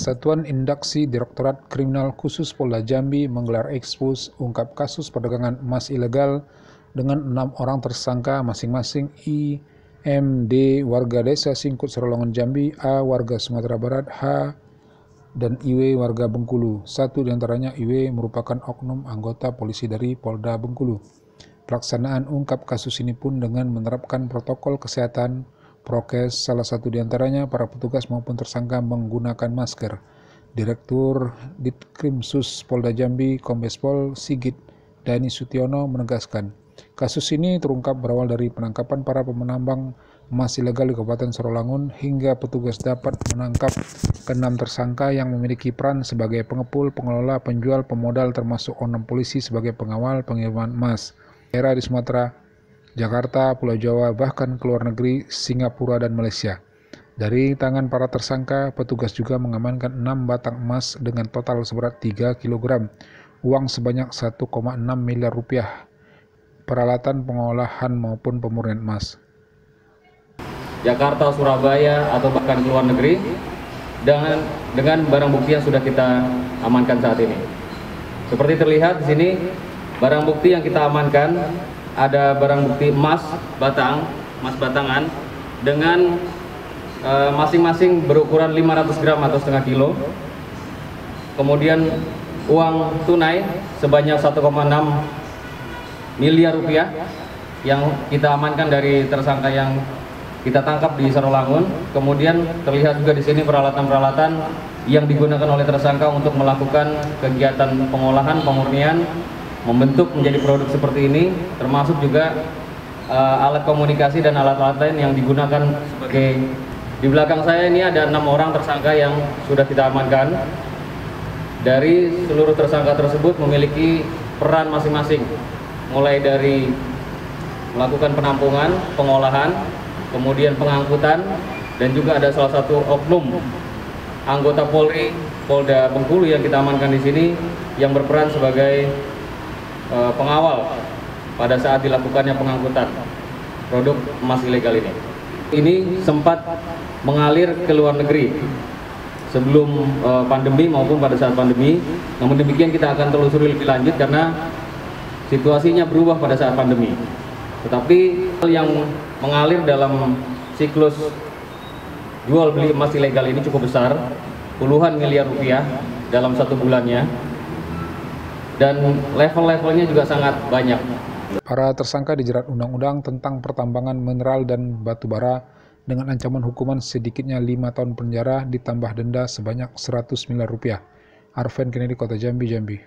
Satuan Indaksi Direktorat Kriminal Khusus Polda Jambi menggelar ekspos ungkap kasus perdagangan emas ilegal dengan 6 orang tersangka masing-masing IMD warga desa Singkut Serolongan Jambi, A warga Sumatera Barat, H dan IW warga Bengkulu. Satu diantaranya IW merupakan oknum anggota polisi dari Polda Bengkulu. Pelaksanaan ungkap kasus ini pun dengan menerapkan protokol kesehatan prokes, salah satu diantaranya para petugas maupun tersangka menggunakan masker. Direktur Ditkrimsus Polda Jambi, Kombes Pol Sigit Dani Sutiono menegaskan, kasus ini terungkap berawal dari penangkapan para penambang emas ilegal di Kabupaten Sorolangun hingga petugas dapat menangkap ke-6 tersangka yang memiliki peran sebagai pengepul, pengelola, penjual, pemodal termasuk 6 polisi sebagai pengawal pengiriman emas. Daerah di Sumatera, Jakarta, Pulau Jawa, bahkan ke luar negeri, Singapura, dan Malaysia. Dari tangan para tersangka, petugas juga mengamankan 6 batang emas dengan total seberat 3 kg, uang sebanyak 1,6 miliar rupiah, peralatan pengolahan maupun pemurnian emas. Jakarta, Surabaya, atau bahkan ke luar negeri, dengan barang bukti yang sudah kita amankan saat ini. Seperti terlihat di sini, barang bukti yang kita amankan ada barang bukti emas batangan dengan masing-masing berukuran 500 gram atau setengah kilo. Kemudian uang tunai sebanyak 1,6 miliar rupiah yang kita amankan dari tersangka yang kita tangkap di Sorolangun. Kemudian terlihat juga di sini peralatan-peralatan yang digunakan oleh tersangka untuk melakukan kegiatan pengolahan, pemurnian, membentuk menjadi produk seperti ini, termasuk juga alat komunikasi dan alat-alat lain yang digunakan sebagai. Di belakang saya ini ada 6 orang tersangka yang sudah kita amankan. Dari seluruh tersangka tersebut memiliki peran masing-masing, mulai dari melakukan penampungan, pengolahan, kemudian pengangkutan, dan juga ada salah satu oknum anggota Polri Polda Bengkulu yang kita amankan di sini yang berperan sebagai pengawal pada saat dilakukannya pengangkutan produk emas ilegal ini. Ini sempat mengalir ke luar negeri sebelum pandemi maupun pada saat pandemi. Namun demikian kita akan telusuri lebih lanjut karena situasinya berubah pada saat pandemi. Tetapi yang mengalir dalam siklus jual beli emas ilegal ini cukup besar, puluhan miliar rupiah dalam 1 bulannya. Dan level-levelnya juga sangat banyak. Para tersangka dijerat Undang-Undang tentang Pertambangan Mineral dan Batubara dengan ancaman hukuman sedikitnya 5 tahun penjara ditambah denda sebanyak 100 miliar rupiah. Arven Kennedy, Kota Jambi, Jambi.